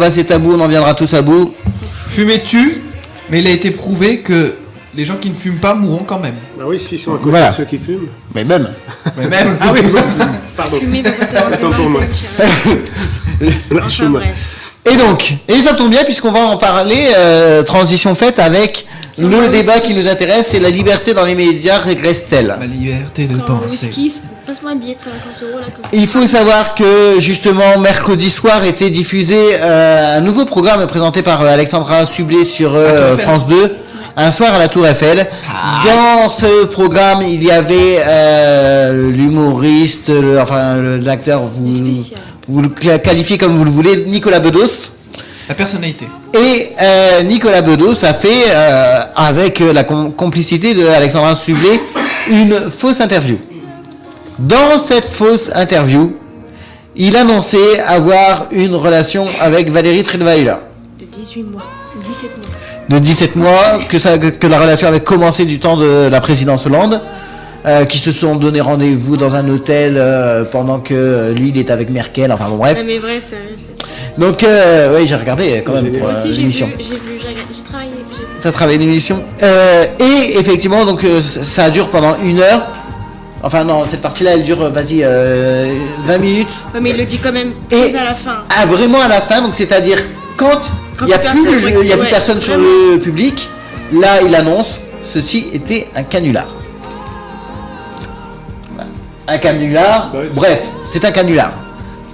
pas, c'est tabou, on en viendra tous à bout. Fumer tue, mais il a été prouvé que les gens qui ne fument pas mourront quand même. Bah oui, s'ils sont à côté Voilà. de ceux qui fument. Mais même. Mais même. Ah oui, pardon. Fumer va pas te rendre Autant pour moi. Enfin, Schumann. bref. Et donc, et ça tombe bien puisqu'on va en parler, transition faite avec Sur le le débat whisky. qui nous intéresse, c'est la liberté dans les médias régresse-t-elle ? Ma liberté de Sans le penser. whisky, passe-moi un billet de 50 € là. Il faut savoir que justement mercredi soir était diffusé un nouveau programme présenté par Alexandra Sublet sur Tour Eiffel. France 2, un soir à la Tour Eiffel. Dans ce programme, il y avait l'humoriste, l'acteur, Les spéciales. vous le qualifiez comme vous le voulez, Nicolas Bedos. La personnalité. Et Nicolas Bedos a fait, avec la complicité de Alexandra Sublet, une fausse interview. Dans cette fausse interview, il annonçait avoir une relation avec Valérie Trierweiler. De 18 mois. 17 mois. De 17 mois, que la relation avait commencé du temps de la présidence Hollande, qui se sont donné rendez-vous dans un hôtel pendant que lui, il est avec Merkel, enfin bon bref. Non mais vrai, c'est... Donc, oui, j'ai regardé quand même pour Moi aussi j'ai vu, l'émission. j'ai travaillé. Ça travaille l'émission. Et effectivement, donc ça dure pendant 1 heure. Enfin non, cette partie-là, elle dure, 20 minutes. Ouais, mais il le dit quand même Et très à la fin. vraiment à la fin, donc c'est-à-dire quand il n'y a plus plus, personne, il y a plus ouais, personne sur vraiment. le public, là il annonce, ceci était un canular. Un canular, Bah oui, c'est bref, c'est un canular.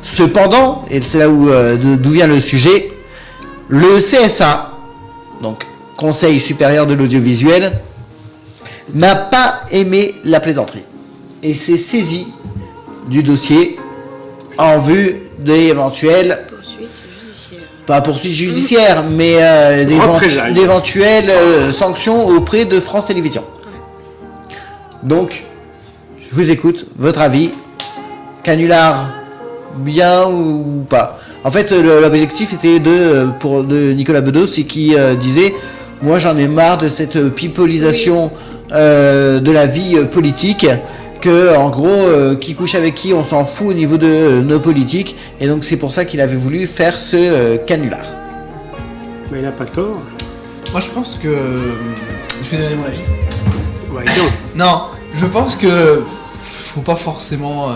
Cependant, et c'est là où d'où vient le sujet, le CSA, donc Conseil supérieur de l'audiovisuel, n'a pas aimé la plaisanterie et s'est saisi du dossier en vue d'éventuelles, Poursuite judiciaire. pas poursuites judiciaires, mais Représailles. d'éventuelles sanctions auprès de France Télévisions. Donc, je vous écoute, votre avis, canular bien ou pas? En fait, l'objectif était de Nicolas Bedos, c'est qui disait, moi j'en ai marre de cette pipolisation de la vie politique, que en gros, qui couche avec qui, on s'en fout au niveau de nos politiques, et donc c'est pour ça qu'il avait voulu faire ce canular. Mais il n'a pas tort. Moi je pense que. Je vais donner mon avis. Ouais, donc. Non, je pense que. Faut pas forcément.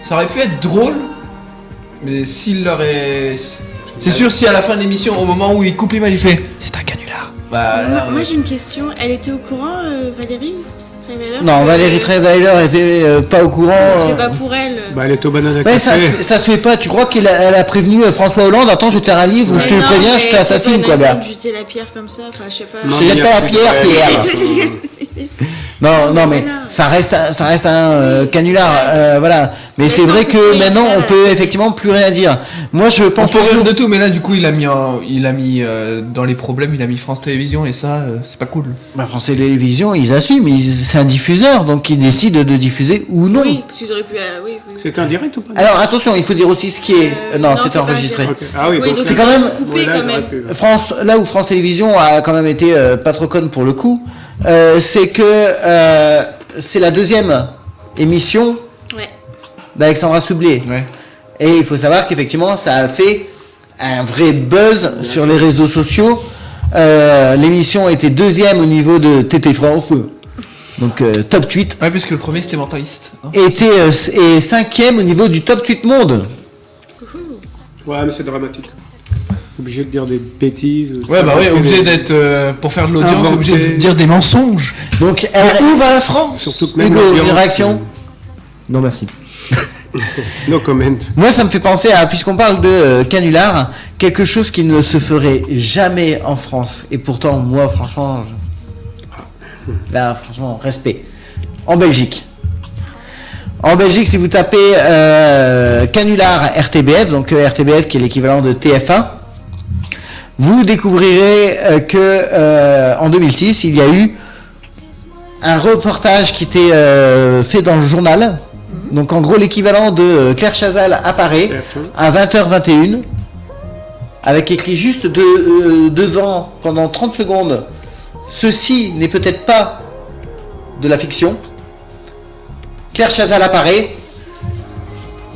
Ça aurait pu être drôle, mais s'il l'aurait. C'est sûr, si à la fin de l'émission, au moment où il coupe l'image, il fait c'est un canular. Bah. Moi j'ai une question. Elle était au courant, Valérie Trierweiler Non, Valérie Trierweiler était pas au courant. Ça se fait pas pour elle. Bah, elle est au banana Ouais, café. ça se fait pas. Tu crois qu'elle elle a prévenu François Hollande? Attends, je vais te faire un livre où je te Mais non, préviens, mais je t'assassine, quoi. C'est pas Bah. une jeter la pierre comme ça, enfin je sais pas. Non, Je mais jette il y a pas la plus pierre, de Pierre. Non, mais Voilà. ça reste un canular, voilà. Mais c'est Maintenant, vrai on peut que rien maintenant, faire, on là. peut effectivement plus rien dire. Moi, je On pense peut rire toujours. de tout, mais là du coup il a mis dans les problèmes, il a mis France Télévisions et ça c'est pas cool. Bah, France Télévisions, ils assument. C'est un diffuseur, donc ils décident de diffuser ou non. Oui, parce qu'ils auraient pu. Oui. C'est un direct ou pas? Alors attention, il faut dire aussi ce qui est. Non, non, c'était c'est pas enregistré. direct. Ok. Ah oui, Oui, donc donc c'est ça quand même- aurait coupé Ouais, là, quand j'aurais même. pu. France, là où France Télévisions a quand même été pas trop conne pour le coup, c'est que c'est la deuxième émission Ouais. d'Alexandra Sublet. Ouais. Et il faut savoir qu'effectivement, ça a fait un vrai buzz sur les réseaux sociaux. L'émission était deuxième au niveau de TT France, donc top tweet. Ouais, puisque le premier c'était mentaliste. Non Et cinquième au niveau du top tweet monde. Ouais, mais c'est dramatique. Obligé de dire des bêtises. Ouais, bah ouais, Inventer obligé des- d'être. Pour faire de l'audience, Inventer. obligé de dire des mensonges. Donc, Où va la France? Surtout que même Hugo, l'audience, une réaction? Non, merci. No comment. Moi, ça me fait penser à, puisqu'on parle de canular, quelque chose qui ne se ferait jamais en France. Et pourtant, moi, franchement, là, franchement, respect. En Belgique. En Belgique, si vous tapez canular RTBF, donc RTBF qui est l'équivalent de TF1, vous découvrirez que en 2006, il y a eu un reportage qui était fait dans le journal. Donc en gros, l'équivalent de Claire Chazal apparaît TF1. à 20h21 avec écrit juste devant pendant 30 secondes. Ceci n'est peut-être pas de la fiction. Claire Chazal apparaît.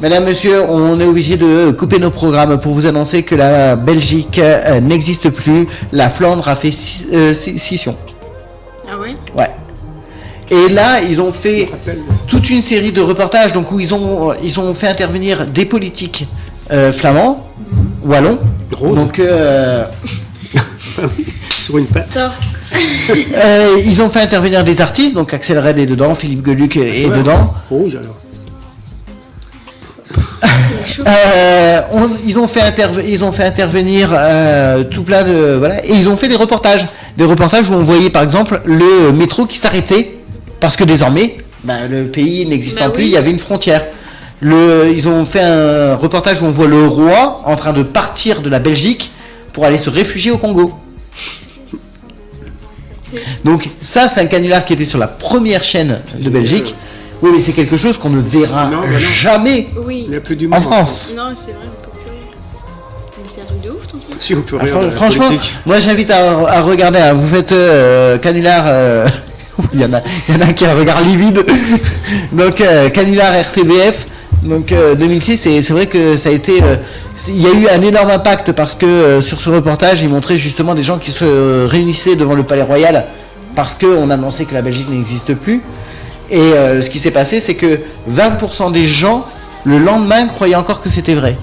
Madame, monsieur, on est obligé de couper nos programmes pour vous annoncer que la Belgique n'existe plus. La Flandre a fait scission. Ah ouais? Ouais. Et là, ils ont fait toute une série de reportages donc, où ils ont fait intervenir des politiques flamands, wallons. Drôle. Donc, Sur une patte. Sors. ils ont fait intervenir des artistes, donc Axel Red est dedans, Philippe Geluc est Ouais. dedans. Rouge alors. Ils ont fait intervenir tout plein de voilà, et ils ont fait des reportages où on voyait par exemple le métro qui s'arrêtait parce que désormais le pays n'existant plus, oui. il y avait une frontière. Ils ont fait un reportage où on voit le roi en train de partir de la Belgique pour aller se réfugier au Congo. Donc ça, c'est un canular qui était sur la première chaîne de Belgique. Oui, mais c'est quelque chose qu'on ne verra Non, bah non. jamais Oui. Il n'y a plus du en monde France. Non, c'est vrai, on peut plus rien. Mais c'est un truc de ouf ton truc. Si on peut Ah, rire de la franchement, politique. moi j'invite à regarder. Hein. Vous faites canular. Il y en a qui a un regard livide. Donc canular RTBF. Donc 2006, c'est vrai que ça a été. Il y a eu un énorme impact parce que sur ce reportage, il montrait justement des gens qui se réunissaient devant le Palais Royal parce qu'on annonçait que la Belgique n'existe plus. Et ce qui s'est passé, c'est que 20% des gens, le lendemain, croyaient encore que c'était vrai.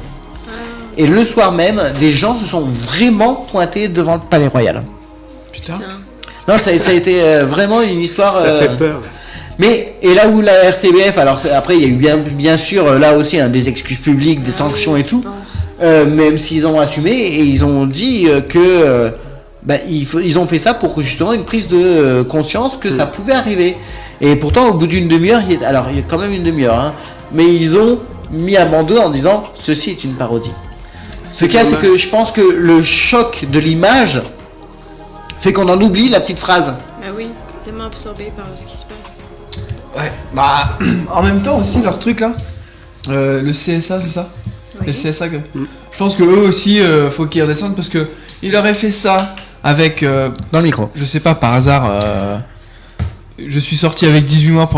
Et le soir même, des gens se sont vraiment pointés devant le Palais Royal. Putain. Tiens. Non, ça a été vraiment une histoire... Ça fait peur. Mais, et là où la RTBF, alors après il y a eu bien sûr là aussi des excuses publiques, des sanctions et tout, Je pense. même s'ils ont assumé et ils ont dit que ils ont fait ça pour justement une prise de conscience que ça pouvait arriver. Et pourtant au bout d'une demi-heure, il y a quand même une demi-heure, hein, mais ils ont mis un bandeau en disant ceci est une parodie. Ce qu'il y a, c'est que je pense que le choc de l'image fait qu'on en oublie la petite phrase. Bah oui, c'est tellement absorbé par ce qui se passe. Ouais. Bah, en même temps aussi, leur truc là. Le CSA, c'est ça? Oui. Le CSA que... Je pense que eux aussi, faut qu'ils redescendent parce que il aurait fait ça avec. Dans le micro. Je sais pas, par hasard. Je suis sorti avec 18 mois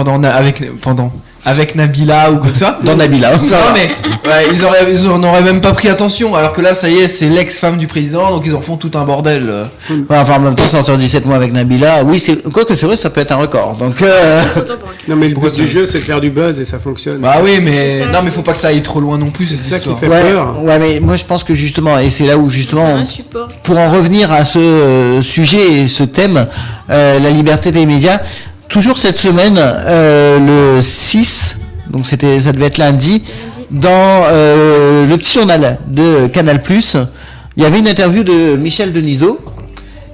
avec Nabila ou comme ça. Dans Nabila. Non mais ouais, ils en auraient même pas pris attention alors que là ça y est c'est l'ex-femme du président donc ils en font tout un bordel. Ouais, enfin en même temps sortir 17 mois avec Nabila, oui c'est quoi que c'est vrai ça peut être un record. Donc Autant pour un Non mais le Pourquoi but du ça jeu c'est de faire du buzz et ça fonctionne. Bah oui mais C'est ça, non mais je- faut pas que ça aille trop loin non plus C'est cette ça qui histoire. fait ouais, peur. ouais mais moi je pense que justement et c'est là où C'est justement un support. pour en revenir à ce sujet et ce thème, la liberté des médias, toujours cette semaine, le 6, donc ça devait être lundi, dans le petit journal de Canal+, il y avait une interview de Michel Denisot,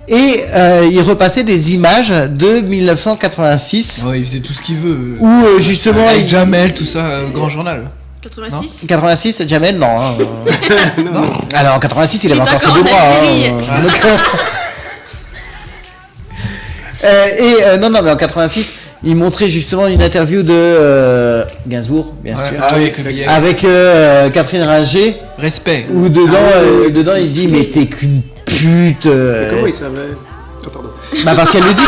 et il repassait des images de 1986, Ouais, il faisait tout ce qu'il veut. où justement... Avec il- Jamel tout ça grand journal. 86. 86, Jamel, non. Hein. Non. Alors en 86, il avait Il est encore ses encore deux en bras. Algérie. Non, mais en 86, il montrait justement une interview de Gainsbourg, bien Ouais. sûr, Ah oui, que le gars- avec Catherine Ringer, Respect. où dedans, oui. dedans il dit mais t'es qu'une pute. Comment il savait? Oh, pardon. Bah parce qu'elle le dit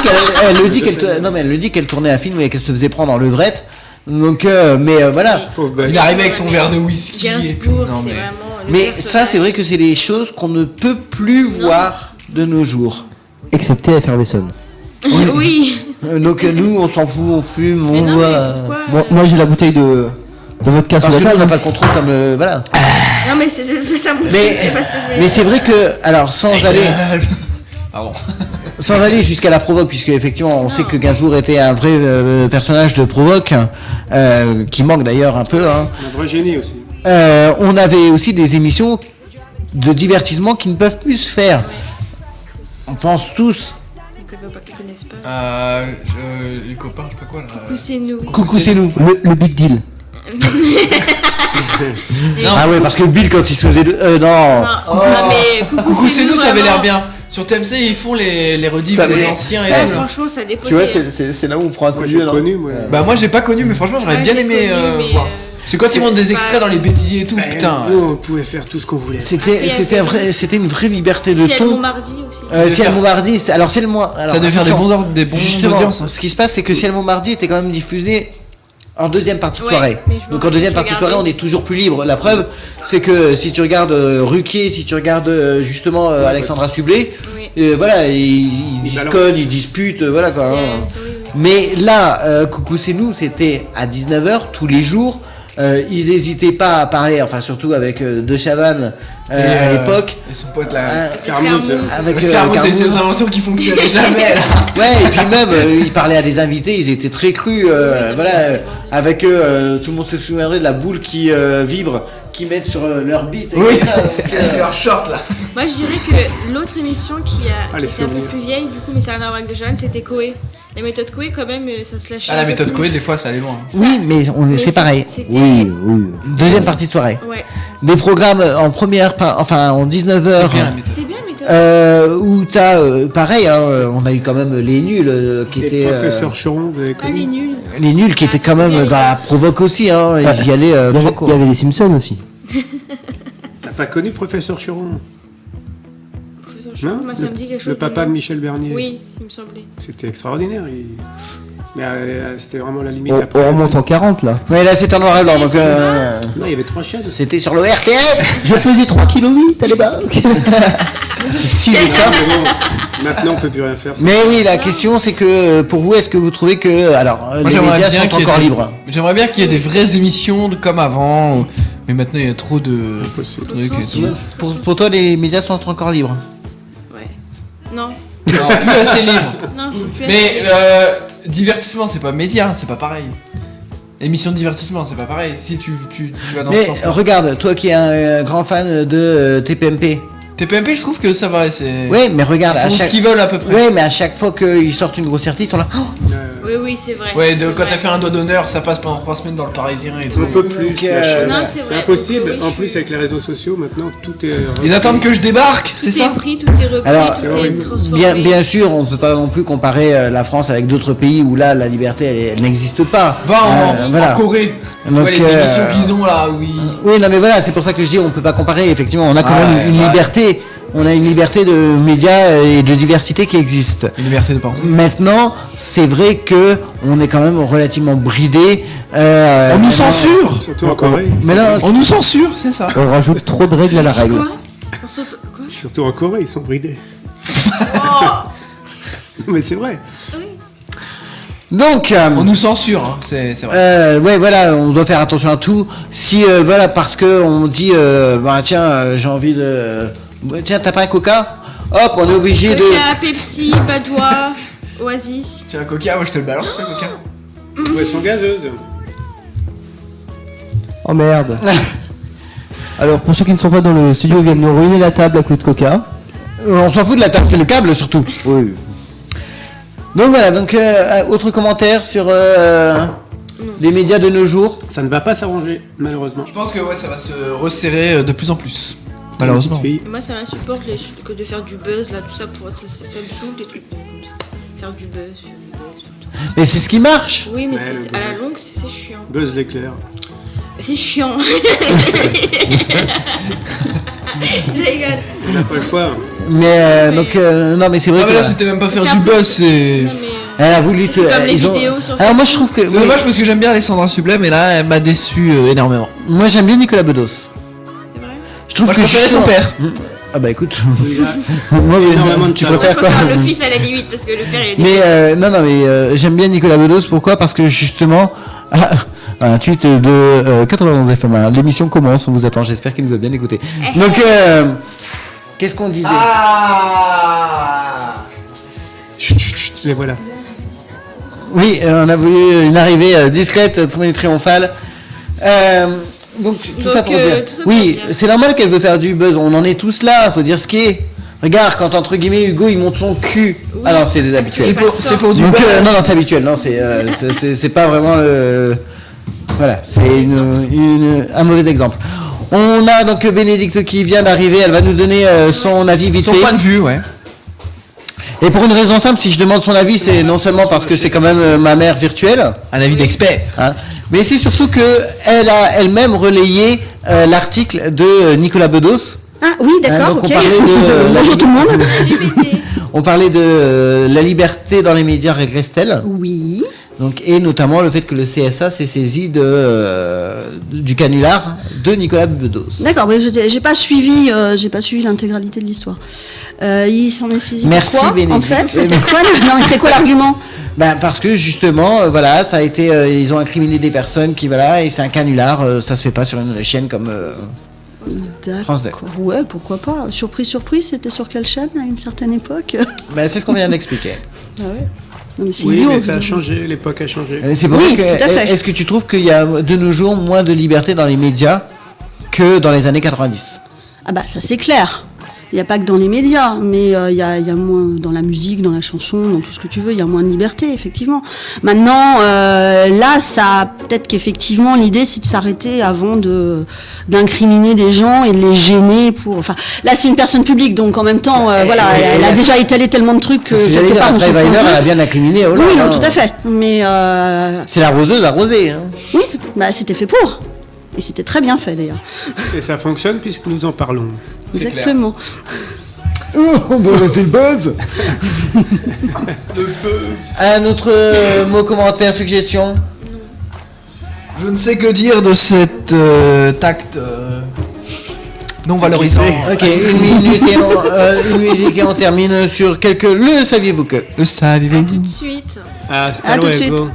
elle le dit Je qu'elle sais. non mais elle le dit qu'elle tournait un film et qu'elle se faisait prendre en levrette. Donc voilà. Pauvre bête. Il arrivait avec son verre de whisky. et tout. Gainsbourg, Non, c'est mais- vraiment. le Mais personnage. ça c'est vrai que c'est des choses qu'on ne peut plus voir de nos jours. Excepté Effervescent. Oui. Donc nous on s'en fout, on fume, Mais on non, voit. mais pourquoi Moi j'ai la bouteille de vodka sur Parce la que nous on n'a table. pas le contrôle comme voilà. Non, mais c'est ça mon truc, Mais, c'est pas ce que je voulais mais dire. c'est vrai que, alors Pardon. sans aller jusqu'à la provoque, puisque effectivement on sait que Gainsbourg était un vrai personnage de provoque, qui manque d'ailleurs un peu. Hein. Un vrai génie aussi. On avait aussi des émissions de divertissement qui ne peuvent plus se faire. On pense tous. Les copains pas qui connaissent pas. Les copains, je sais pas quoi là. Coucou, c'est nous. Coucou, c'est nous. Le big deal. Ah ouais, parce que Bill quand il se faisait, non. Non, non, mais Coucou, c'est nous, ça avait l'air vraiment. bien. Sur TMC, ils font les rediffs Ça, des mais- anciens et Ça, tout. là. franchement, ça dépend. Tu vois, c'est là où on prend un coup Moi de j'ai vieux, non connu moi. Bah, moi j'ai pas connu, mais franchement, j'aurais bien aimé voir. C'est quand ils montrent des extraits dans les bêtisiers et tout, putain. Nous on pouvait faire tout ce qu'on voulait. C'était une vraie liberté de Ciel ton. Montmardi aussi. Ciel Montmardi, alors Ciel Montmardi. Ça devait faire des bons Justement, audiences. hein. ce qui se passe, c'est que Ciel Montmardi était quand même diffusé En deuxième partie de Ouais, soirée. mais je me Donc en deuxième rappelle partie de soirée, regarder. on est toujours plus libre. La preuve, c'est que si tu regardes Ruquier, si tu regardes justement Alexandra Sublet, Oui. voilà, ils disent balancent. connes, ils disputent, voilà quoi. Yeah, hein. oui, oui. Mais là, Coucou c'est nous, c'était à 19h tous les jours. Ils n'hésitaient pas à parler, enfin surtout avec De Chavannes à l'époque. Et son pote là. Carmouze. Avec C'est Carmouze. ces inventions qui fonctionnaient jamais là. Ouais, et puis même, ils parlaient à des invités, ils étaient très crus, voilà, avec eux, tout le monde se souviendrait de la boule qui vibre, qui mettent sur leur bite. Et Oui. comme ça, donc, Avec leur short là. Moi, je dirais que l'autre émission qui les était un peu souvenirs. plus vieille, du coup, mais ça n'a rien à voir avec De Chavannes, c'était Coé. La méthode Coé, quand même, ça se lâchait. Ah, la un peu méthode plus. Coé, des fois ça allait loin. oui, mais c'est pareil. C'était... Oui, oui. Deuxième partie de soirée. Ouais. Des programmes en première, enfin en 19h. C'est bien la méthode. C'était bien, la méthode. Où t'as, pareil, hein, on a eu quand même les nuls qui Et étaient. professeur Choron, vous avez Ah, les connu nuls. Les nuls qui Ah, étaient c'est quand même bien, dans la provoque aussi, hein, ils y allaient Il y avait- franco. il y avait les Simpsons aussi. T'as pas connu professeur Choron? Professeur Choron, moi, ça me dit quelque chose. Le papa de nom. Michel Bernier. Oui, il me semblait. C'était extraordinaire. Mais c'était vraiment la limite On, après. on remonte en 40 là. Ouais, là c'était en noir et blanc, Ouais, donc c'est vrai. Non, il y avait 3 chaînes. c'était sur le RTF. Je faisais 3 km à l'époque. C'est si vite Ah, ça. mais bon, maintenant, on peut plus rien faire. Mais oui, la question c'est que pour vous, est-ce que vous trouvez que alors les médias sont qu'il y ait encore des- libres? J'aimerais bien qu'il y ait des vraies émissions comme avant. Mais maintenant il y a trop de Impossible. trucs et tout. Censure. Pour toi, les médias sont encore libres? Ouais. Non. Non, plus assez libre. Non, je suis plus Mais assez- divertissement, c'est pas média, c'est pas pareil. Émission de divertissement, c'est pas pareil. Si tu vas dans Mais ce sens-là. regarde, toi qui es un grand fan de TPMP. TPMP, je trouve que ça va. C'est. Ouais, mais regarde, Ils à font ce chaque. qu'ils veulent à peu près. Ouais, mais à chaque fois qu'ils sortent une grossièreté, ils sont là. Oh, Oui, oui, c'est vrai. Ouais, c'est quand vrai. t'as fait un doigt d'honneur, ça passe pendant 3 semaines dans le Parisien et tout. On peut plus. Donc, la chaîne. Non, c'est vrai. impossible. Oui, En je plus, suis- avec les réseaux sociaux, maintenant, tout est. Ils attendent que je débarque, Tout c'est est ça pris, tout est repris, Alors, tout est transformé. bien sûr, on ne peut pas non plus comparer la France avec d'autres pays où là, la liberté, elle n'existe pas. Va en voilà. Corée. Donc, Ouais, les émissions qu'ils ont là, oui. Oui, non, mais voilà, c'est pour ça que je dis, on peut pas comparer. Effectivement, on a quand Ouais, même une ouais. liberté. On a une liberté de médias et de diversité qui existe. Une liberté de penser. Maintenant, c'est vrai que on est quand même relativement bridé. On nous censure. Surtout en Corée. Mais là, On nous censure, c'est ça. On rajoute trop de règles à la Tu règle. Quoi On saute- Quoi Surtout en Corée, ils sont bridés. Oh Mais c'est vrai. donc. On nous censure, hein, c'est vrai. Ouais, voilà, on doit faire attention à tout. Si, voilà, parce que on dit, bah tiens, j'ai envie de. Tiens, t'as pas un coca? Hop, on est obligé de. Coca, Pepsi, Badois, Oasis. Tu as un coca, moi je te le balance, ce coca. Ouais, elles sont gazeuses. Oh merde. Alors pour ceux qui ne sont pas dans le studio, ils viennent nous ruiner la table à coups de coca. On s'en fout de la table, c'est le câble surtout. Oui. Donc voilà, donc autre commentaire sur les médias de nos jours. Ça ne va pas s'arranger, malheureusement. Je pense que ouais, ça va se resserrer de plus en plus. Petite Malheureusement. fille. Moi, ça m'insupporte que de faire du buzz, là, tout ça, ça me saoule, des trucs comme ça. Faire du buzz, tout le temps. Et c'est ce qui marche. Oui, mais Ouais, le à la longue, c'est chiant. Buzz l'éclair. C'est chiant. Je rigole. On n'a pas le choix. Mais donc non, mais c'est vrai Ah, mais que là c'était même pas faire C'est du un peu- buzz, c'est. Non, mais, elle a voulu. C'est comme les vidéos sur Alors moi je trouve que C'est dommage parce que j'aime bien Alessandra Sublet, mais là elle m'a déçu énormément. moi j'aime bien Nicolas Bedos. c'est vrai. Je trouve Moi je que préférais son justement- père. Ah bah écoute. Il a Moi, énormément de tu talent. préfères Je quoi? préfère le fils à la limite, parce que le père, il est Mais non, mais j'aime bien Nicolas Bedos. Pourquoi? Parce que justement, un tweet de 91 FM1. L'émission commence. On vous attend. J'espère qu'il nous a bien écouté. Donc, qu'est-ce qu'on disait? Chut, chut, chut, les voilà. Oui, on a voulu une arrivée discrète, triomphale. Donc tout Donc, ça pour dire. tout ça pour Oui, dire. c'est normal qu'elle veut faire du buzz. On en est tous là. Faut dire ce qui est. Regarde, quand entre guillemets Hugo il monte son cul. Oui. Ah non, c'est des habituels. C'est pour du Donc, buzz. non, non, c'est habituel. Non, c'est pas vraiment le. Voilà, c'est un mauvais exemple. On a donc Bénédicte qui vient d'arriver. Elle va nous donner son avis vite Son fait. point de vue, ouais. Et pour une raison simple, si je demande son avis, c'est non seulement parce que c'est quand même ma mère virtuelle, Un avis d'expert. hein, mais c'est surtout que elle a elle-même relayé l'article de Nicolas Bedos. Ah oui, d'accord, donc ok. on parlait de Bonjour tout le monde. On parlait de la liberté dans les médias avec Restel. Oui. Donc, et notamment le fait que le CSA s'est saisi du canular de Nicolas Bedos. D'accord, mais j'ai pas suivi l'intégralité de l'histoire. Il s'en est saisi. Merci, pourquoi, Bénédicte. en fait, c'était quoi Non, mais c'était quoi l'argument? Ben, parce que justement, voilà, ça a été, ils ont incriminé des personnes qui, voilà, et c'est un canular, ça se fait pas sur une chaîne comme France 2. D'accord. Ouais, pourquoi pas. Surprise, surprise, c'était sur quelle chaîne à une certaine époque? Ben, c'est ce qu'on vient d'expliquer. Ah ouais. Non, mais c'est Oui, idiot. mais ça a évidemment. changé, l'époque a changé. C'est pour Oui, ça que, tout à fait. est-ce que tu trouves qu'il y a de nos jours moins de liberté dans les médias que dans les années 90? Ah bah ça c'est clair. Il n'y a pas que dans les médias, mais il y a moins dans la musique, dans la chanson, dans tout ce que tu veux, il y a moins de liberté, effectivement. Maintenant, là, ça peut-être qu'effectivement l'idée c'est de s'arrêter avant d'incriminer des gens et de les gêner pour. Enfin, là c'est une personne publique, donc en même temps, voilà, elle a déjà étalé tellement de trucs que Parce que j'allais quelque dire, part on après s'en fout Weiler, un peu. elle a bien incriminé Hollande. Oui, non, hein. tout à fait. Mais C'est la roseuse arrosée. Hein. oui, bah c'était fait pour. Et c'était très bien fait d'ailleurs. Et ça fonctionne puisque nous en parlons. C'est Exactement. On va arrêter le buzz. Un autre mot, commentaire, suggestion? Je ne sais que dire de cet tact non valorisant. Ok, une minute et une musique et on termine sur quelques... Le saviez-vous que? Le saviez-vous? Tout de suite. Ah, À tout de suite. luego.